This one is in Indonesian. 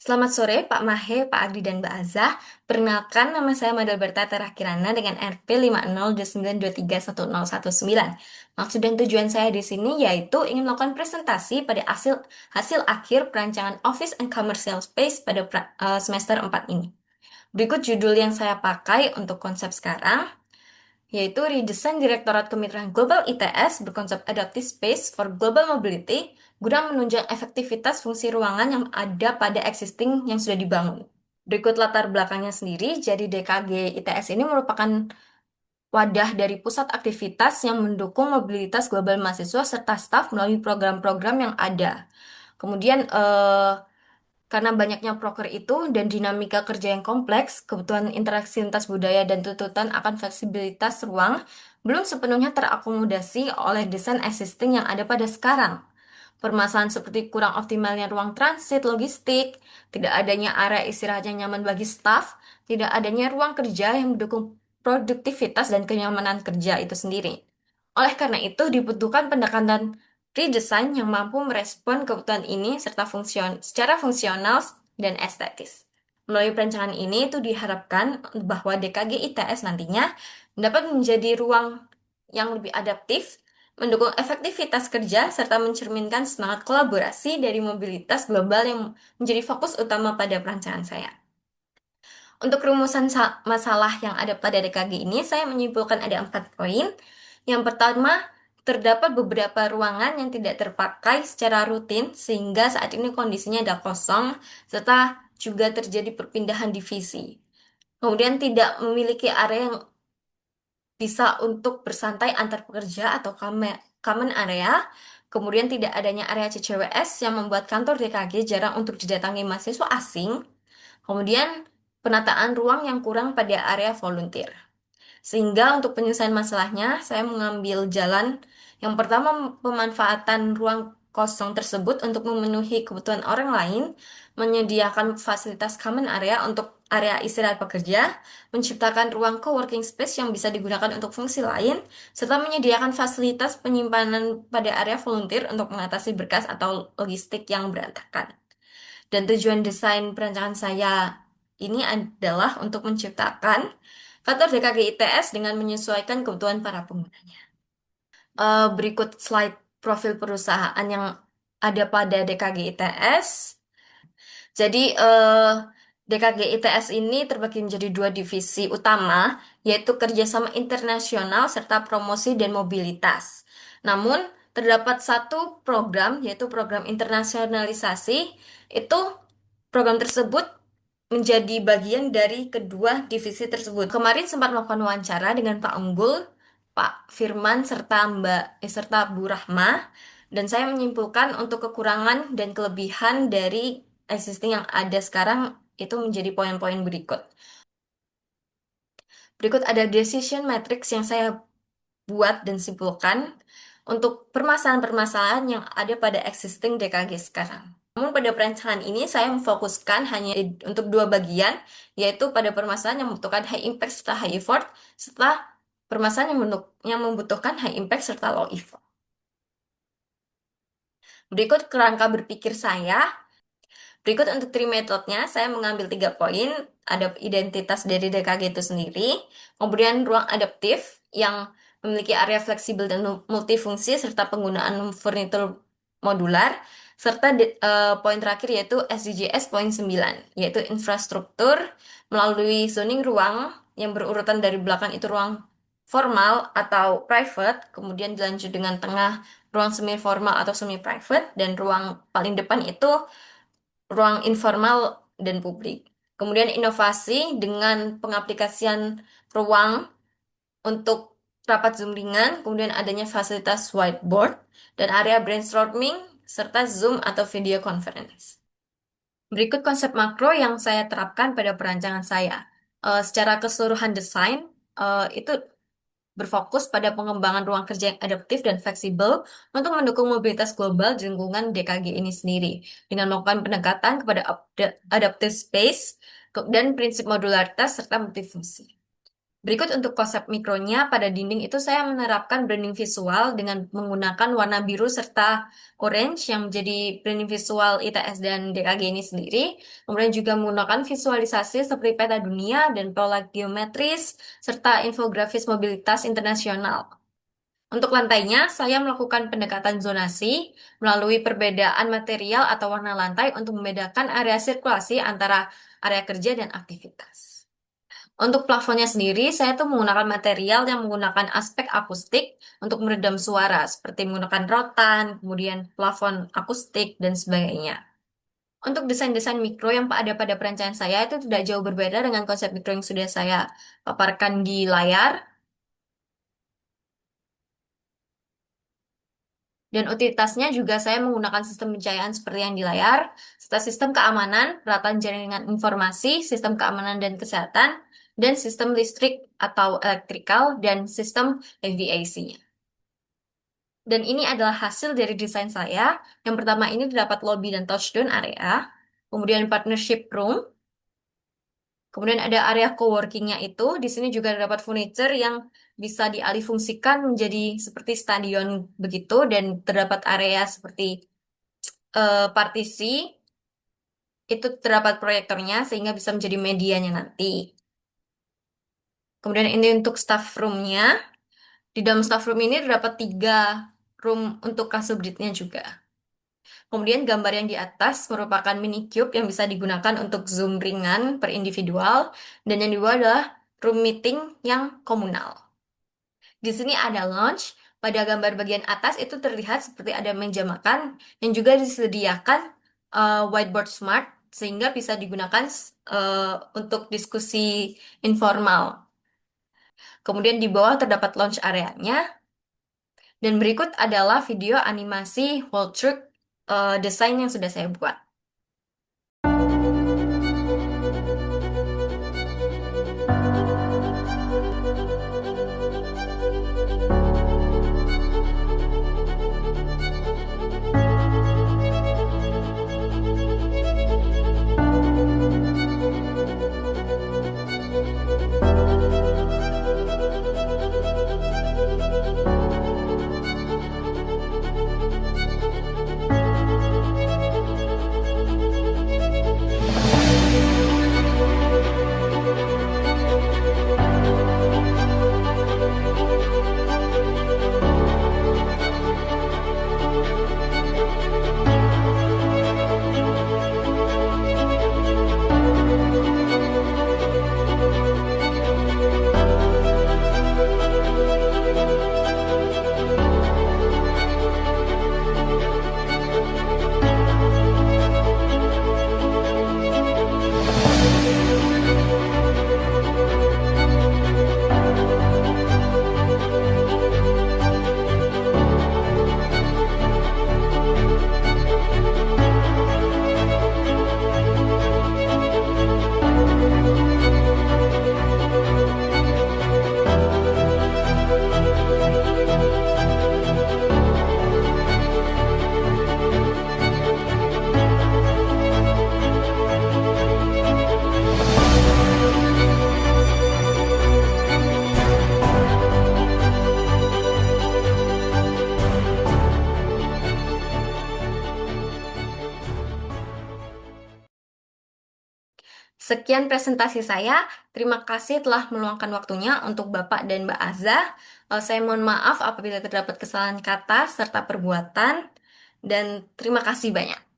Selamat sore, Pak Mahe, Pak Agdi, dan Mbak Azah. Perkenalkan, nama saya Madalberta Terakirana dengan RP 5029231019. Maksud dan tujuan saya di sini yaitu ingin melakukan presentasi pada hasil hasil akhir perancangan Office and Commercial Space pada semester 4 ini. Berikut judul yang saya pakai untuk konsep sekarang, yaitu Redesign Direktorat Kemitraan Global ITS berkonsep Adaptive Space for Global Mobility guna menunjang efektivitas fungsi ruangan yang ada pada existing yang sudah dibangun. Berikut latar belakangnya sendiri, jadi DKG ITS ini merupakan wadah dari pusat aktivitas yang mendukung mobilitas global mahasiswa serta staf melalui program-program yang ada. Kemudian, karena banyaknya proker itu dan dinamika kerja yang kompleks, kebutuhan interaksi lintas budaya dan tuntutan akan fleksibilitas ruang belum sepenuhnya terakomodasi oleh desain existing yang ada pada sekarang. Permasalahan seperti kurang optimalnya ruang transit, logistik, tidak adanya area istirahat yang nyaman bagi staf, tidak adanya ruang kerja yang mendukung produktivitas dan kenyamanan kerja itu sendiri. Oleh karena itu, dibutuhkan pendekatan redesign yang mampu merespon kebutuhan ini serta secara fungsional dan estetis. Melalui perancangan ini itu diharapkan bahwa DKG ITS nantinya dapat menjadi ruang yang lebih adaptif, mendukung efektivitas kerja, serta mencerminkan semangat kolaborasi dari mobilitas global yang menjadi fokus utama pada perancangan saya. Untuk rumusan masalah yang ada pada DKG ini, saya menyimpulkan ada 4 poin. Yang pertama, terdapat beberapa ruangan yang tidak terpakai secara rutin, sehingga saat ini kondisinya ada kosong, serta juga terjadi perpindahan divisi. Kemudian tidak memiliki area yang bisa untuk bersantai antar pekerja atau common area. Kemudian tidak adanya area CCWS yang membuat kantor DKG jarang untuk didatangi mahasiswa asing. Kemudian penataan ruang yang kurang pada area volunteer. Sehingga untuk penyelesaian masalahnya, saya mengambil jalan yang pertama pemanfaatan ruang kosong tersebut untuk memenuhi kebutuhan orang lain, menyediakan fasilitas common area untuk area istirahat pekerja, menciptakan ruang co-working space yang bisa digunakan untuk fungsi lain, serta menyediakan fasilitas penyimpanan pada area volunteer untuk mengatasi berkas atau logistik yang berantakan. Dan tujuan desain perancangan saya ini adalah untuk menciptakan kantor DKG ITS dengan menyesuaikan kebutuhan para pengguna. Berikut slide profil perusahaan yang ada pada DKG ITS. Jadi, DKG ITS ini terbagi menjadi 2 divisi utama, yaitu kerjasama internasional serta promosi dan mobilitas. Namun, terdapat satu program, yaitu program internasionalisasi. Itu program tersebut menjadi bagian dari kedua divisi tersebut. Kemarin sempat melakukan wawancara dengan Pak Unggul, Pak Firman, serta Bu Rahma, dan saya menyimpulkan untuk kekurangan dan kelebihan dari existing yang ada sekarang itu menjadi poin-poin berikut. Berikut ada decision matrix yang saya buat dan simpulkan untuk permasalahan-permasalahan yang ada pada existing DKG sekarang. Namun pada perancangan ini saya memfokuskan hanya untuk 2 bagian, yaitu pada permasalahan yang membutuhkan high impact serta high effort, serta permasalahan yang membutuhkan high impact serta low effort. Berikut kerangka berpikir saya. Berikut untuk tri metodenya, saya mengambil 3 poin. Ada identitas dari DKG itu sendiri, kemudian ruang adaptif yang memiliki area fleksibel dan multifungsi, serta penggunaan furnitur modular, serta poin terakhir yaitu SDGs poin 9, yaitu infrastruktur melalui zoning ruang yang berurutan dari belakang itu ruang formal atau private, kemudian dilanjut dengan tengah ruang semi formal atau semi private, dan ruang paling depan itu ruang informal dan publik. Kemudian inovasi dengan pengaplikasian ruang untuk rapat Zoom ringan, kemudian adanya fasilitas whiteboard, dan area brainstorming, serta Zoom atau video conference. Berikut konsep makro yang saya terapkan pada perancangan saya. Secara keseluruhan desain, itu berfokus pada pengembangan ruang kerja yang adaptif dan fleksibel untuk mendukung mobilitas global di lingkungan DKG ini sendiri, dengan melakukan pendekatan kepada adaptive space dan prinsip modularitas serta multifungsi. Berikut untuk konsep mikronya, pada dinding itu saya menerapkan branding visual dengan menggunakan warna biru serta orange yang menjadi branding visual ITS dan DKG ini sendiri. Kemudian juga menggunakan visualisasi seperti peta dunia dan pola geometris serta infografis mobilitas internasional. Untuk lantainya, saya melakukan pendekatan zonasi melalui perbedaan material atau warna lantai untuk membedakan area sirkulasi antara area kerja dan aktivitas. Untuk plafonnya sendiri, saya tuh menggunakan material yang menggunakan aspek akustik untuk meredam suara, seperti menggunakan rotan, kemudian plafon akustik, dan sebagainya. Untuk desain-desain mikro yang ada pada perancangan saya itu tidak jauh berbeda dengan konsep mikro yang sudah saya paparkan di layar. Dan utilitasnya juga saya menggunakan sistem pencahayaan seperti yang di layar, serta sistem keamanan, peralatan jaringan informasi, sistem keamanan dan kesehatan, dan sistem listrik atau elektrikal, dan sistem aviasi. Dan ini adalah hasil dari desain saya. Yang pertama ini terdapat lobby dan touchdown area, kemudian partnership room, kemudian ada area coworkingnya itu. Di sini juga terdapat furniture yang bisa dialihfungsikan menjadi seperti stadion begitu, dan terdapat area seperti partisi, itu terdapat proyektornya sehingga bisa menjadi medianya nanti. Kemudian ini untuk staff roomnya. Di dalam staff room ini terdapat 3 room untuk kasubditnya juga. Kemudian gambar yang di atas merupakan mini cube yang bisa digunakan untuk zoom ringan per individual. Dan yang di bawah adalah room meeting yang komunal. Di sini ada lounge. Pada gambar bagian atas itu terlihat seperti ada meja makan yang juga disediakan whiteboard smart sehingga bisa digunakan untuk diskusi informal. Kemudian di bawah terdapat lounge areanya. Dan berikut adalah video animasi walkthrough desain yang sudah saya buat. Sekian presentasi saya. Terima kasih telah meluangkan waktunya untuk Bapak dan Mbak Azah. Saya mohon maaf apabila terdapat kesalahan kata serta perbuatan, dan terima kasih banyak.